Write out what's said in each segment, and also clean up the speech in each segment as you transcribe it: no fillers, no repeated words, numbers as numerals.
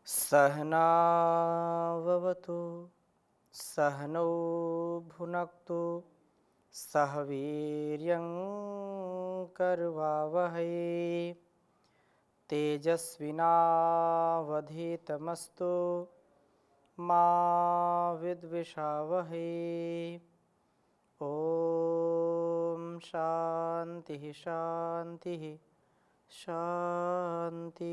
सहनाववतु सहनौ भुनक्तु सह वीर्यं करवावहै तेजस्विनावधीतमस्तु मा विद्विषावहै। ओम शांति शांति शांति।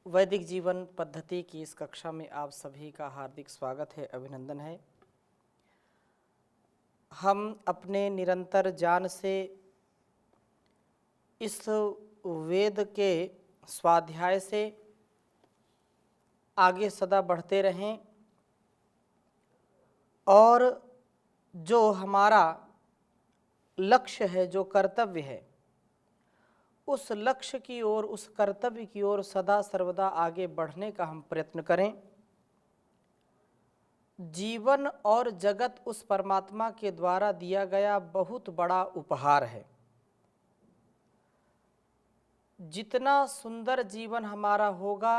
वैदिक जीवन पद्धति की इस कक्षा में आप सभी का हार्दिक स्वागत है, अभिनंदन है। हम अपने निरंतर ज्ञान से इस वेद के स्वाध्याय से आगे सदा बढ़ते रहें और जो हमारा लक्ष्य है, जो कर्तव्य है, उस लक्ष्य की ओर, उस कर्तव्य की ओर सदा सर्वदा आगे बढ़ने का हम प्रयत्न करें। जीवन और जगत उस परमात्मा के द्वारा दिया गया बहुत बड़ा उपहार है। जितना सुंदर जीवन हमारा होगा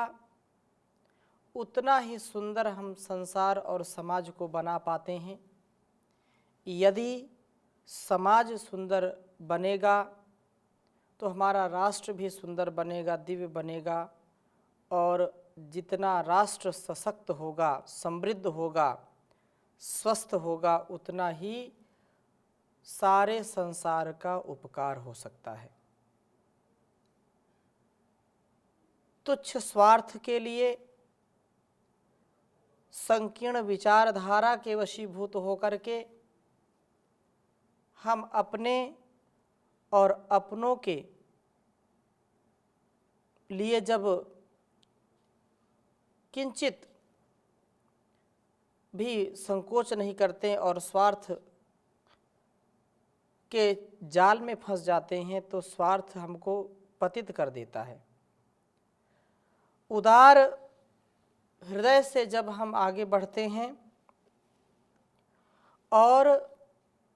उतना ही सुंदर हम संसार और समाज को बना पाते हैं। यदि समाज सुंदर बनेगा तो हमारा राष्ट्र भी सुंदर बनेगा, दिव्य बनेगा, और जितना राष्ट्र सशक्त होगा, समृद्ध होगा, स्वस्थ होगा, उतना ही सारे संसार का उपकार हो सकता है। तुच्छ स्वार्थ के लिए संकीर्ण विचारधारा के वशीभूत होकर के हम अपने और अपनों के लिए जब किंचित भी संकोच नहीं करते और स्वार्थ के जाल में फंस जाते हैं तो स्वार्थ हमको पतित कर देता है। उदार हृदय से जब हम आगे बढ़ते हैं और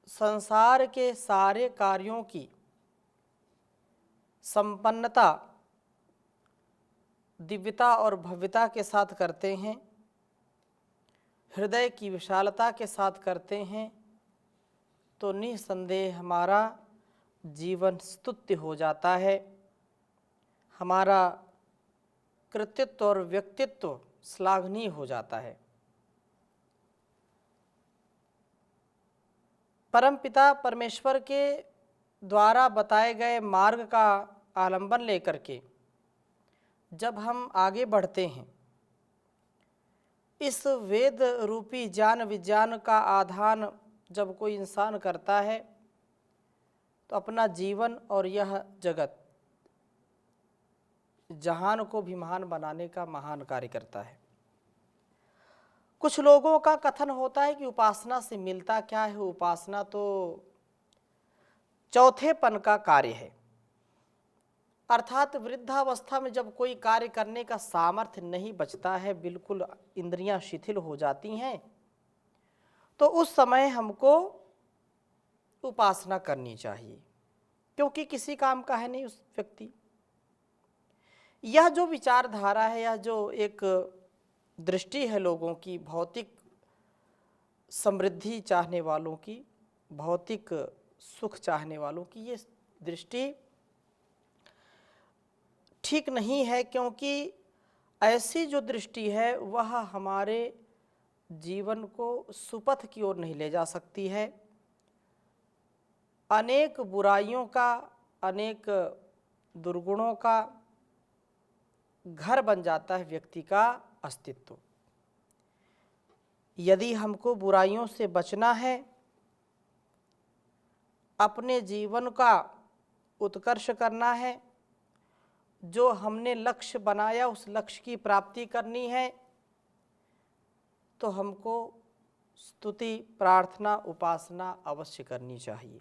संसार के सारे कार्यों की संपन्नता दिव्यता और भव्यता के साथ करते हैं, हृदय की विशालता के साथ करते हैं, तो निसंदेह हमारा जीवन स्तुत्य हो जाता है, हमारा कृतित्व और व्यक्तित्व श्लाघनीय हो जाता है। परमपिता परमेश्वर के द्वारा बताए गए मार्ग का आलंबन लेकर के जब हम आगे बढ़ते हैं, इस वेद रूपी ज्ञान विज्ञान का आधान जब कोई इंसान करता है तो अपना जीवन और यह जगत जहान को भी महान बनाने का महान कार्य करता है। कुछ लोगों का कथन होता है कि उपासना से मिलता क्या है, उपासना तो चौथेपन का कार्य है। अर्थात वृद्धावस्था में जब कोई कार्य करने का सामर्थ्य नहीं बचता है, बिल्कुल इंद्रियां शिथिल हो जाती हैं, तो उस समय हमको उपासना करनी चाहिए, क्योंकि किसी काम का है नहीं उस व्यक्ति। यह जो विचारधारा है, यह जो एक दृष्टि है लोगों की, भौतिक समृद्धि चाहने वालों की, भौतिक सुख चाहने वालों की, ये दृष्टि ठीक नहीं है, क्योंकि ऐसी जो दृष्टि है वह हमारे जीवन को सुपथ की ओर नहीं ले जा सकती है। अनेक बुराइयों का, अनेक दुर्गुणों का घर बन जाता है व्यक्ति का अस्तित्व। यदि हमको बुराइयों से बचना है, अपने जीवन का उत्कर्ष करना है, जो हमने लक्ष्य बनाया उस लक्ष्य की प्राप्ति करनी है, तो हमको स्तुति, प्रार्थना, उपासना अवश्य करनी चाहिए।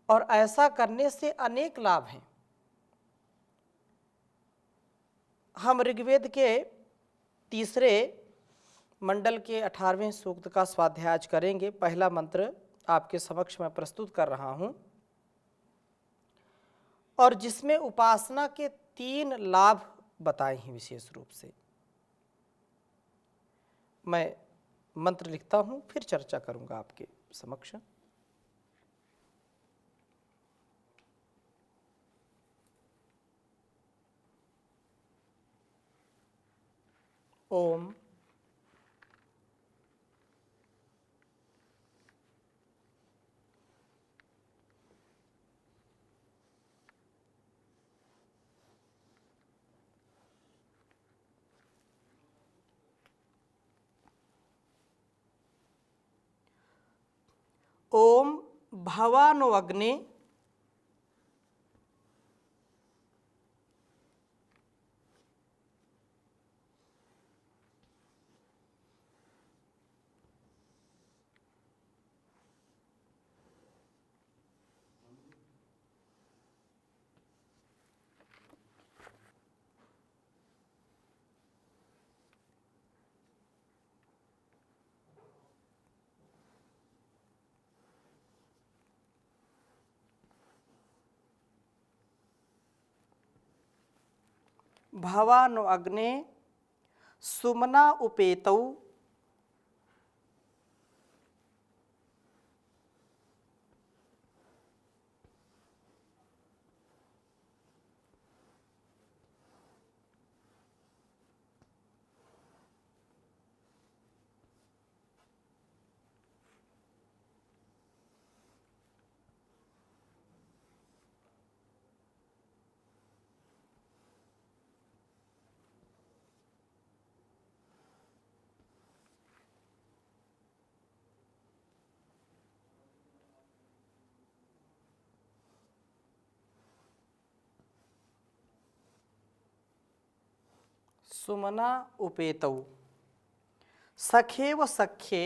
और ऐसा करने से अनेक लाभ हैं। हम ऋग्वेद के तीसरे मंडल के 18वें सूक्त का स्वाध्याय करेंगे। पहला मंत्र आपके समक्ष मैं प्रस्तुत कर रहा हूँ और जिसमें उपासना के 3 लाभ बताए हैं विशेष रूप से। मैं मंत्र लिखता हूँ, फिर चर्चा करूँगा आपके समक्ष। ओम ओम भवानो अग्ने भवानो अग्ने सुमना उपेतौ सुमना उपेतौ सखेव सख्ये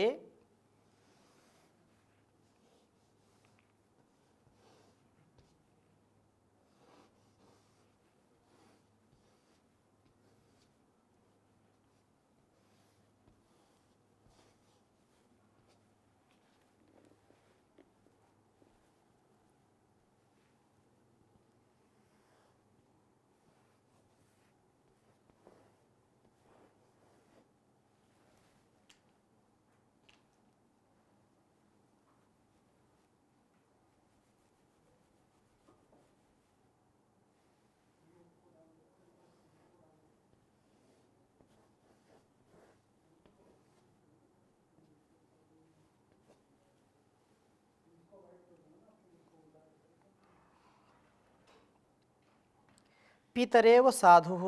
पितरेव साधुः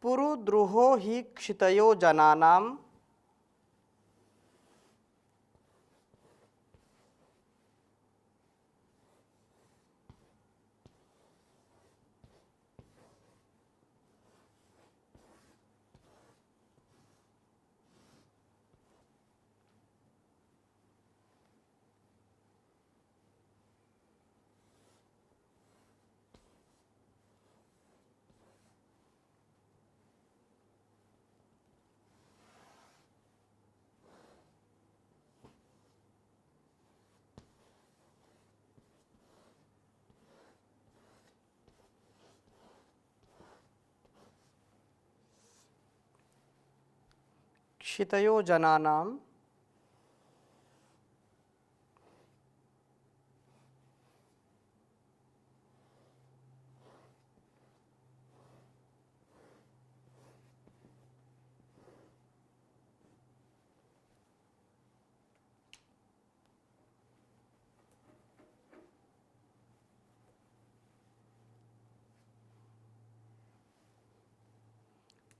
पुरुद्रुहो हि क्षितयो जनानां क्षितयो जनानां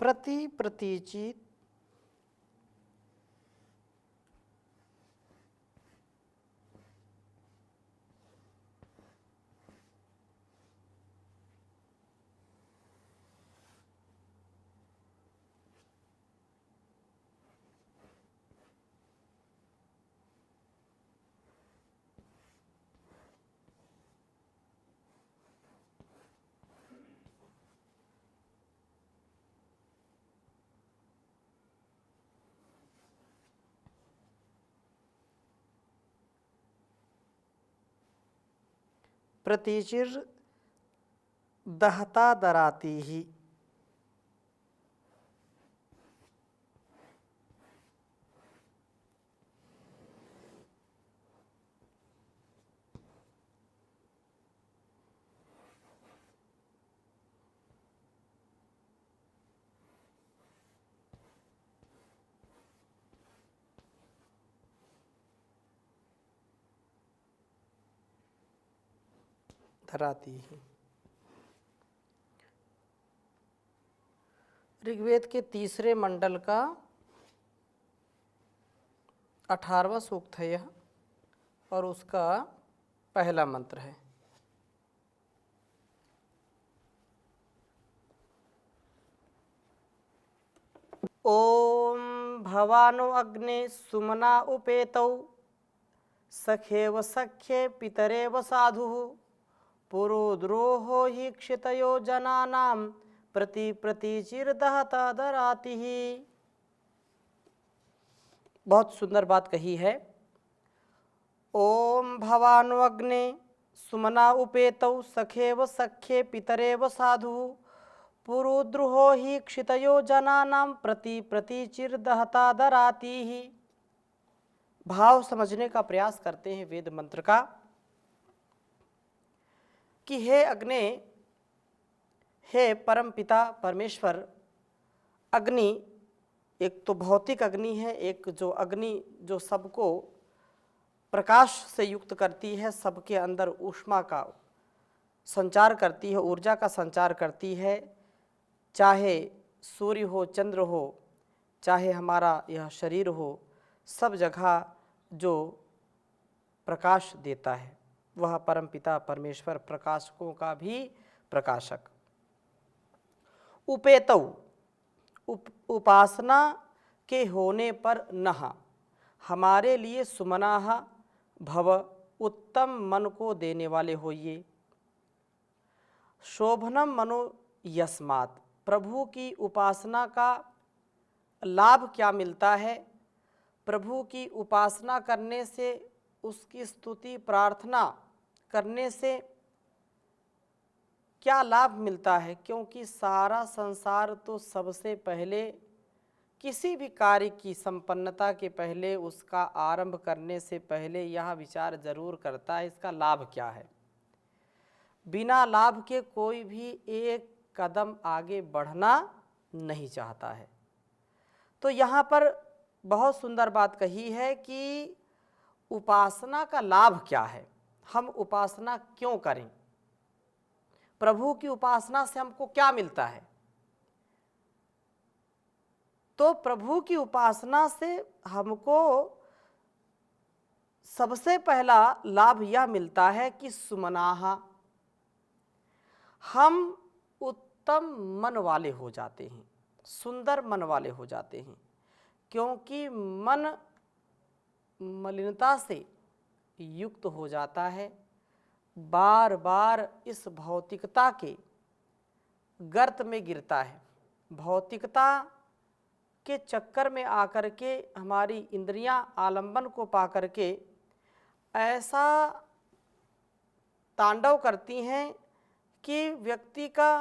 प्रति प्रतीचित प्रतिचिर दहता दराती ही। धराती ही। ऋग्वेद के तीसरे मंडल का 18वां सूक्त है यह, और उसका पहला मंत्र है। ओम भवानो अग्ने सुमना उपेतौ सखेव सख्ये पितरेव साधु पुरोद्रोहो हि क्षितयो जनानां प्रतिचिरदहता दराति ही। बहुत सुंदर बात कही है। ओम भवानो अग्ने सुमना उपेतौ सखेव सख्ये पितरेव साधु पुरोद्रोहो हि क्षितयो जनानां प्रतिचिरदहता दराति ही। भाव समझने का प्रयास करते हैं वेद मंत्र का कि हे अग्नि, हे परम पिता परमेश्वर। अग्नि एक तो भौतिक अग्नि है, एक जो अग्नि जो सबको प्रकाश से युक्त करती है, सबके अंदर ऊष्मा का संचार करती है, ऊर्जा का संचार करती है। चाहे सूर्य हो, चंद्र हो, चाहे हमारा यह शरीर हो, सब जगह जो प्रकाश देता है वह परमपिता परमेश्वर, प्रकाशकों का भी प्रकाशक। उपेतौ उपासना के होने पर नह, हमारे लिए सुमनाह भव, उत्तम मन को देने वाले होइए। शोभनम मनो यस्मात्, प्रभु की उपासना का लाभ क्या मिलता है? प्रभु की उपासना करने से, उसकी स्तुति प्रार्थना करने से क्या लाभ मिलता है? क्योंकि सारा संसार तो सबसे पहले किसी भी कार्य की संपन्नता के पहले, उसका आरंभ करने से पहले यह विचार जरूर करता है इसका लाभ क्या है। बिना लाभ के कोई भी एक कदम आगे बढ़ना नहीं चाहता है। तो यहाँ पर बहुत सुंदर बात कही है कि उपासना का लाभ क्या है, हम उपासना क्यों करें, प्रभु की उपासना से हमको क्या मिलता है। तो प्रभु की उपासना से हमको सबसे पहला लाभ यह मिलता है कि सुमनाहा, हम उत्तम मन वाले हो जाते हैं, सुंदर मन वाले हो जाते हैं। क्योंकि मन मलिनता से युक्त हो जाता है, बार बार इस भौतिकता के गर्त में गिरता है। भौतिकता के चक्कर में आकर के हमारी इंद्रियां आलंबन को पाकर के ऐसा तांडव करती हैं कि व्यक्ति का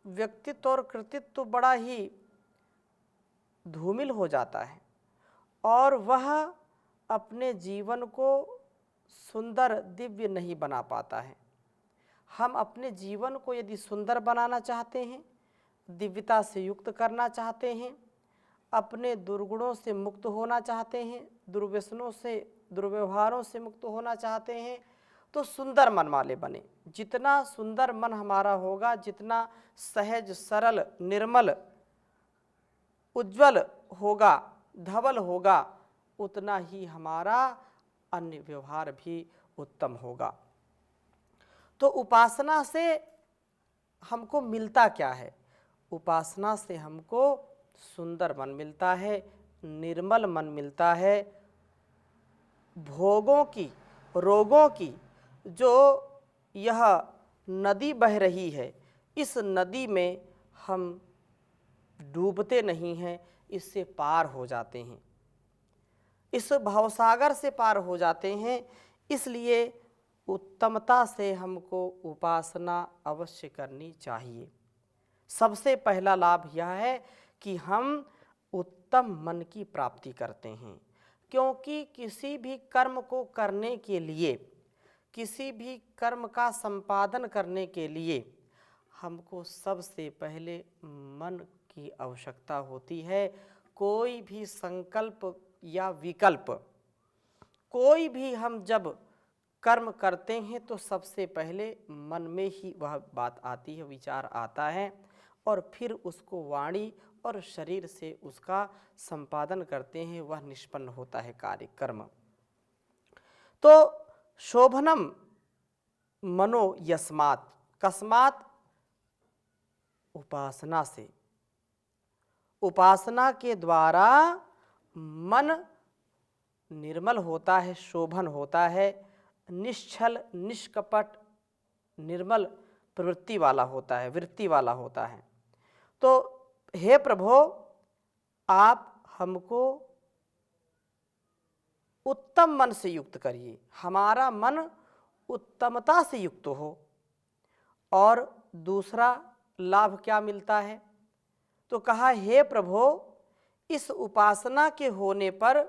व्यक्तित्व और कृतित्व बड़ा ही धूमिल हो जाता है और वह अपने जीवन को सुंदर दिव्य नहीं बना पाता है। हम अपने जीवन को यदि सुंदर बनाना चाहते हैं, दिव्यता से युक्त करना चाहते हैं, अपने दुर्गुणों से मुक्त होना चाहते हैं, दुर्व्यसनों से, दुर्व्यवहारों से मुक्त होना चाहते हैं, तो सुंदर मन वाले बने। जितना सुंदर मन हमारा होगा, जितना सहज सरल निर्मल उज्जवल होगा, धवल होगा, उतना ही हमारा अन्य व्यवहार भी उत्तम होगा। तो उपासना से हमको मिलता क्या है? उपासना से हमको सुंदर मन मिलता है, निर्मल मन मिलता है। भोगों की, रोगों की जो यह नदी बह रही है, इस नदी में हम डूबते नहीं हैं, इससे पार हो जाते हैं, इस भवसागर से पार हो जाते हैं। इसलिए उत्तमता से हमको उपासना अवश्य करनी चाहिए। सबसे पहला लाभ यह है कि हम उत्तम मन की प्राप्ति करते हैं, क्योंकि किसी भी कर्म को करने के लिए, किसी भी कर्म का संपादन करने के लिए हमको सबसे पहले मन की आवश्यकता होती है। कोई भी संकल्प या विकल्प, कोई भी हम जब कर्म करते हैं तो सबसे पहले मन में ही वह बात आती है, विचार आता है, और फिर उसको वाणी और शरीर से उसका संपादन करते हैं, वह निष्पन्न होता है कार्य कर्म। तो शोभनम मनो यस्मात्, कस्मात्, उपासना से। उपासना के द्वारा मन निर्मल होता है, शोभन होता है, निश्चल निष्कपट निर्मल प्रवृत्ति वाला होता है, वृत्ति वाला होता है। तो हे प्रभु, आप हमको उत्तम मन से युक्त करिए, हमारा मन उत्तमता से युक्त हो। और दूसरा लाभ क्या मिलता है? तो कहा, हे प्रभु, इस उपासना के होने पर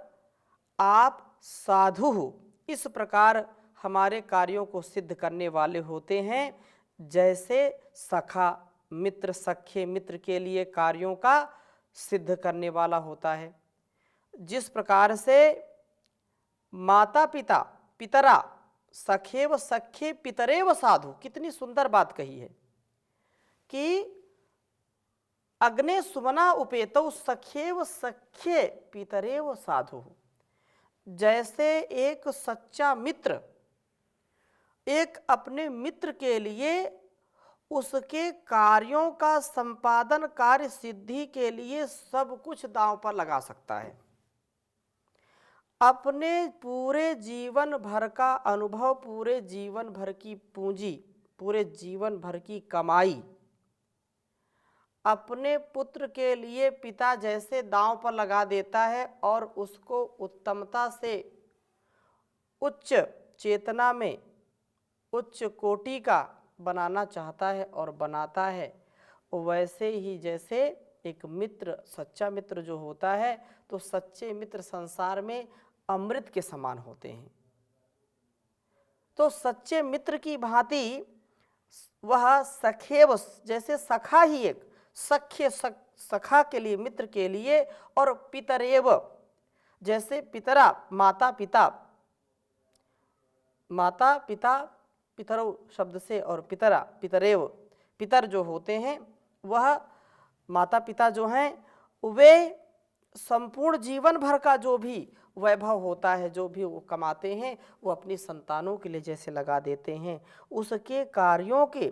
आप साधु हो, इस प्रकार हमारे कार्यों को सिद्ध करने वाले होते हैं, जैसे सखा मित्र सखे मित्र के लिए कार्यों का सिद्ध करने वाला होता है। जिस प्रकार से माता पिता पितरा सखेव सखे पितरेव साधु, कितनी सुंदर बात कही है कि अग्ने सुमना उपेतौ सखेव सखे पितरेव साधु। जैसे एक सच्चा मित्र एक अपने मित्र के लिए उसके कार्यों का संपादन, कार्य सिद्धि के लिए सब कुछ दांव पर लगा सकता है। अपने पूरे जीवन भर का अनुभव, पूरे जीवन भर की पूंजी, पूरे जीवन भर की कमाई अपने पुत्र के लिए पिता जैसे दांव पर लगा देता है और उसको उत्तमता से उच्च चेतना में उच्च कोटि का बनाना चाहता है और बनाता है। वैसे ही जैसे एक मित्र, सच्चा मित्र जो होता है, तो सच्चे मित्र संसार में अमृत के समान होते हैं। तो सच्चे मित्र की भांति वह सखेव, जैसे सखा ही एक सख्य सखा के लिए, मित्र के लिए, और पितरेव जैसे पितरा माता पिता, माता पिता पितरौ शब्द से, और पितरा पितरेव पितर जो होते हैं, वह माता पिता जो हैं, वे संपूर्ण जीवन भर का जो भी वैभव होता है, जो भी वो कमाते हैं, वो अपनी संतानों के लिए जैसे लगा देते हैं। उसके कार्यों के,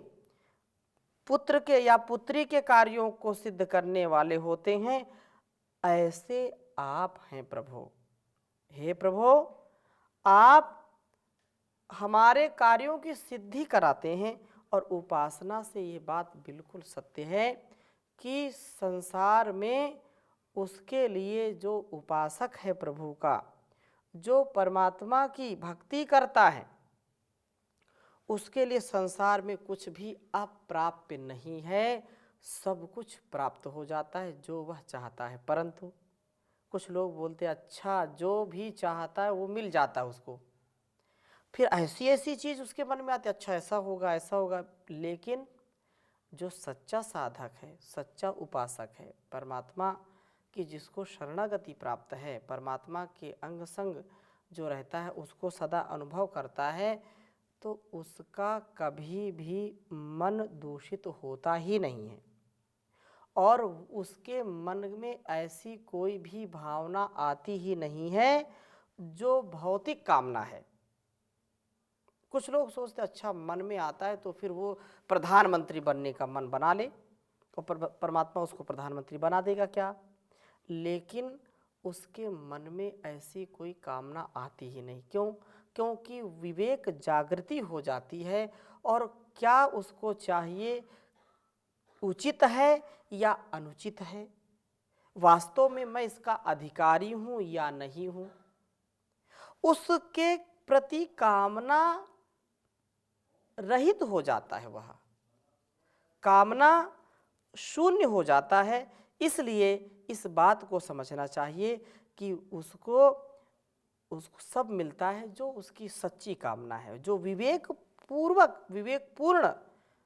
पुत्र के या पुत्री के कार्यों को सिद्ध करने वाले होते हैं। ऐसे आप हैं प्रभु। हे प्रभु, आप हमारे कार्यों की सिद्धि कराते हैं। और उपासना से ये बात बिल्कुल सत्य है कि संसार में उसके लिए जो उपासक है प्रभु का, जो परमात्मा की भक्ति करता है, उसके लिए संसार में कुछ भी अप्राप्य नहीं है, सब कुछ प्राप्त हो जाता है जो वह चाहता है। परंतु कुछ लोग बोलते हैं, अच्छा जो भी चाहता है वो मिल जाता है उसको, फिर ऐसी ऐसी चीज़ उसके मन में आती है, अच्छा ऐसा होगा ऐसा होगा। लेकिन जो सच्चा साधक है, सच्चा उपासक है, परमात्मा की जिसको शरणागति प्राप्त है, परमात्मा के अंग संग जो रहता है, उसको सदा अनुभव करता है, तो उसका कभी भी मन दूषित होता ही नहीं है और उसके मन में ऐसी कोई भी भावना आती ही नहीं है जो भौतिक कामना है। कुछ लोग सोचते अच्छा मन में आता है तो फिर वो प्रधानमंत्री बनने का मन बना ले और परमात्मा उसको प्रधानमंत्री बना देगा क्या? लेकिन उसके मन में ऐसी कोई कामना आती ही नहीं। क्यों? क्योंकि विवेक जागृति हो जाती है और क्या उसको चाहिए उचित है या अनुचित है, वास्तव में मैं इसका अधिकारी हूँ या नहीं हूँ, उसके प्रति कामना रहित हो जाता है, वह कामना शून्य हो जाता है। इसलिए इस बात को समझना चाहिए कि उसको सब मिलता है जो उसकी सच्ची कामना है, जो विवेकपूर्ण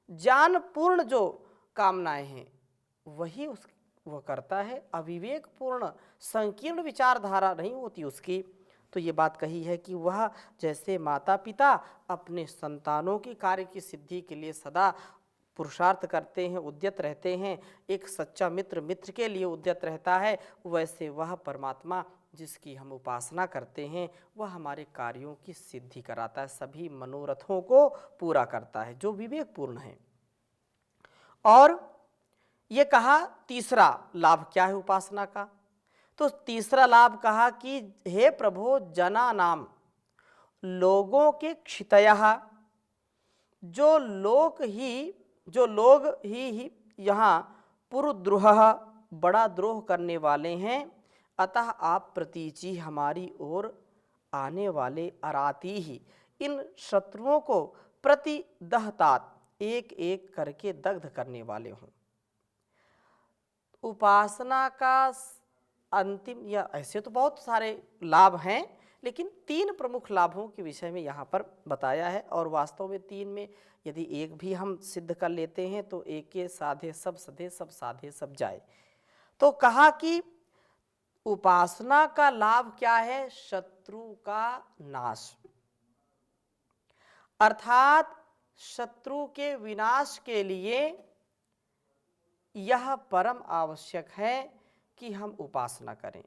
ज्ञानपूर्ण जो कामनाएं हैं वही वह करता है। अविवेकपूर्ण संकीर्ण विचारधारा नहीं होती उसकी। तो ये बात कही है कि वह जैसे माता पिता अपने संतानों की कार्य की सिद्धि के लिए सदा पुरुषार्थ करते हैं, उद्यत रहते हैं, एक सच्चा मित्र के लिए उद्यत रहता है, वैसे वह परमात्मा जिसकी हम उपासना करते हैं वह हमारे कार्यों की सिद्धि कराता है, सभी मनोरथों को पूरा करता है, जो विवेकपूर्ण है। और ये कहा तीसरा लाभ क्या है उपासना का, तो तीसरा लाभ कहा कि हे प्रभो जना नाम, लोगों के क्षितयः, जो लोग ही यहाँ पुरुद्रोह बड़ा द्रोह करने वाले हैं, अतः आप प्रतीचि हमारी ओर आने वाले अराती ही, इन शत्रुओं को प्रति दहतात, एक एक करके दग्ध करने वाले हों। उपासना का अंतिम, या ऐसे तो बहुत सारे लाभ हैं, लेकिन 3 प्रमुख लाभों के विषय में यहाँ पर बताया है। और वास्तव में 3 में यदि एक भी हम सिद्ध कर लेते हैं तो एक के साधे सब सधे, सब साधे सब जाए। तो कहा कि उपासना का लाभ क्या है, शत्रु का नाश, अर्थात शत्रु के विनाश के लिए यह परम आवश्यक है कि हम उपासना करें।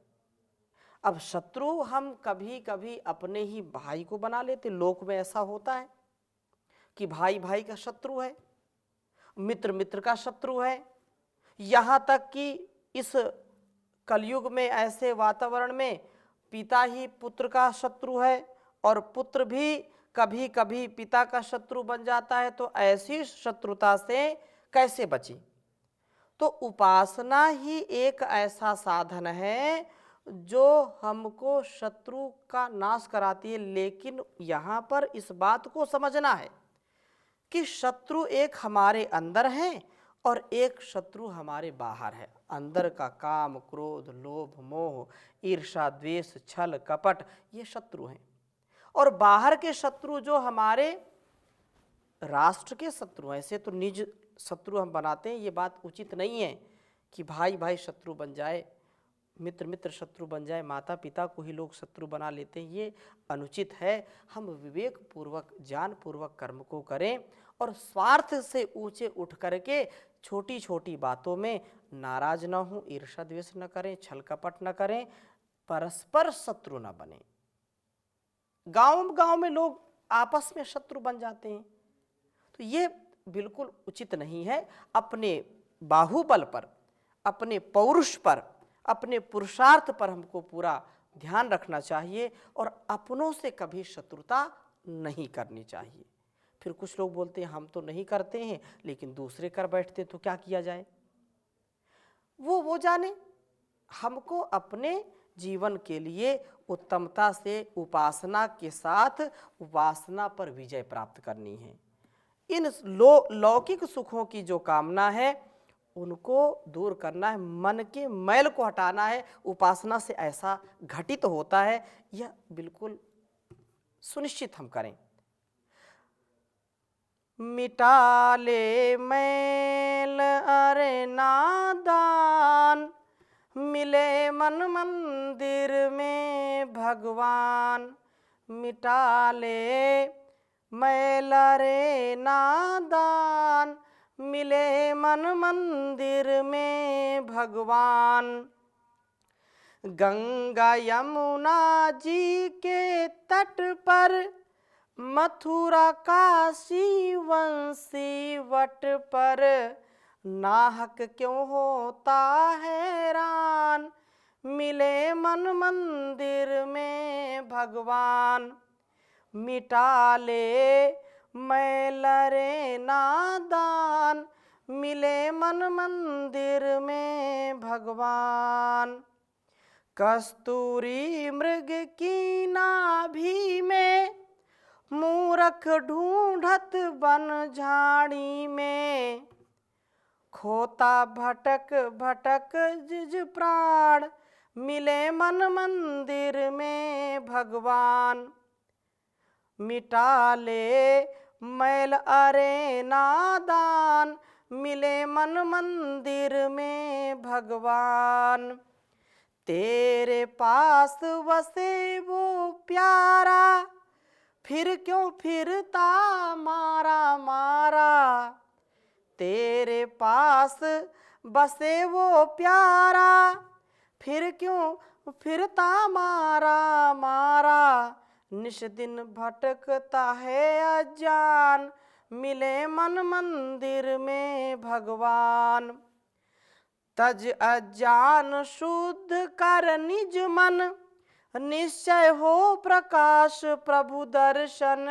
अब शत्रु हम कभी कभी अपने ही भाई को बना लेते, लोक में ऐसा होता है कि भाई भाई का शत्रु है, मित्र मित्र का शत्रु है, यहाँ तक कि इस कलयुग में ऐसे वातावरण में पिता ही पुत्र का शत्रु है और पुत्र भी कभी कभी पिता का शत्रु बन जाता है। तो ऐसी शत्रुता से कैसे बचें? तो उपासना ही एक ऐसा साधन है जो हमको शत्रु का नाश कराती है। लेकिन यहाँ पर इस बात को समझना है कि शत्रु एक हमारे अंदर है और एक शत्रु हमारे बाहर है। अंदर का काम, क्रोध, लोभ, मोह, ईर्ष्या, द्वेष, छल, कपट, ये शत्रु हैं। और बाहर के शत्रु जो हमारे राष्ट्र के शत्रु हैं। ऐसे तो निज शत्रु हम बनाते हैं, ये बात उचित नहीं है कि भाई भाई शत्रु बन जाए, मित्र मित्र शत्रु बन जाए, माता पिता को ही लोग शत्रु बना लेते हैं, ये अनुचित है। हम विवेक पूर्वक ज्ञान पूर्वक कर्म को करें और स्वार्थ से ऊंचे उठ करके छोटी छोटी बातों में नाराज न हो, ईर्ष्या द्वेष न करें, छल कपट न करें, परस्पर शत्रु न बने। गांव गांव में लोग आपस में शत्रु बन जाते हैं, तो ये बिल्कुल उचित नहीं है। अपने बाहुबल पर, अपने पौरुष पर, अपने पुरुषार्थ पर हमको पूरा ध्यान रखना चाहिए और अपनों से कभी शत्रुता नहीं करनी चाहिए। फिर कुछ लोग बोलते हैं हम तो नहीं करते हैं, लेकिन दूसरे कर बैठते, तो क्या किया जाए? वो जाने। हमको अपने जीवन के लिए उत्तमता से उपासना के साथ वासना पर विजय प्राप्त करनी है। इन लौकिक सुखों की जो कामना है उनको दूर करना है, मन के मैल को हटाना है। उपासना से ऐसा घटित होता है, यह बिल्कुल सुनिश्चित हम करें। मिटा ले मैल अरे नादान, मिले मन मंदिर में भगवान। मिटा ले मैल रे नादान, मिले मन मंदिर में भगवान। गंगा यमुना जी के तट पर, मथुरा काशी वंशी वट पर, नाहक क्यों होता हैरान, मिले मन मंदिर में भगवान। मिटा ले मैल रे नादान, मिले मन मंदिर में भगवान। कस्तूरी मृग की नाभि में, मूरख ढूंढत बन झाड़ी में, खोता भटक भटक जिज प्राण, मिले मन मंदिर में भगवान। मिटा ले मैल अरे नादान, मिले मन मंदिर में भगवान। तेरे पास बसे वो प्यारा, फिर क्यों फिरता मारा मारा। तेरे पास बसे वो प्यारा, फिर क्यों फिरता मारा मारा। निश दिन भटकता है अजान, मिले मन मंदिर में भगवान। तज अजान शुद्ध कर निज मन, निश्चय हो प्रकाश प्रभु दर्शन।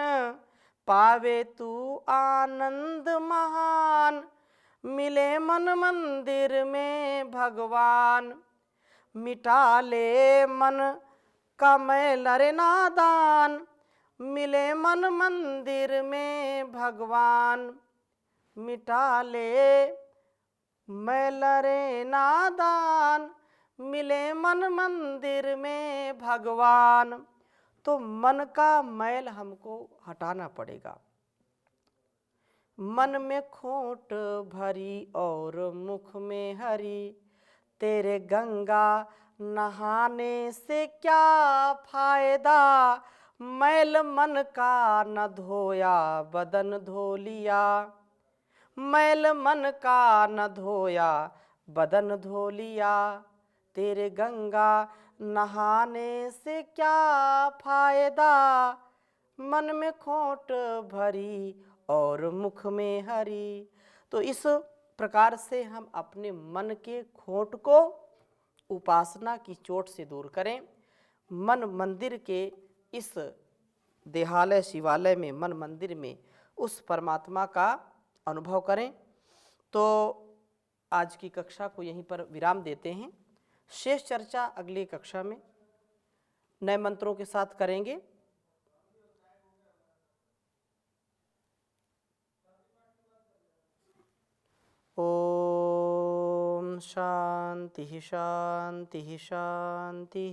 पावे तू आनंद महान, मिले मन मंदिर में भगवान। मिटा ले मन का मैल रे नादान, मिले मन मंदिर में भगवान। मिटा ले मैल रे नादान, मिले मन मंदिर में भगवान। तो मन का मैल हमको हटाना पड़ेगा। मन में खोट भरी और मुख में हरी, तेरे गंगा नहाने से क्या फायदा। मैल मन का न धोया बदन धो लिया, मैल मन का न धोया बदन धो लिया। तेरे गंगा नहाने से क्या फायदा, मन में खोट भरी और मुख में हरी। तो इस प्रकार से हम अपने मन के खोट को उपासना की चोट से दूर करें। मन मंदिर के इस देहालय शिवालय में, मन मंदिर में उस परमात्मा का अनुभव करें। तो आज की कक्षा को यहीं पर विराम देते हैं। शेष चर्चा अगली कक्षा में नए मंत्रों के साथ करेंगे। ओम शांति शांति शांति।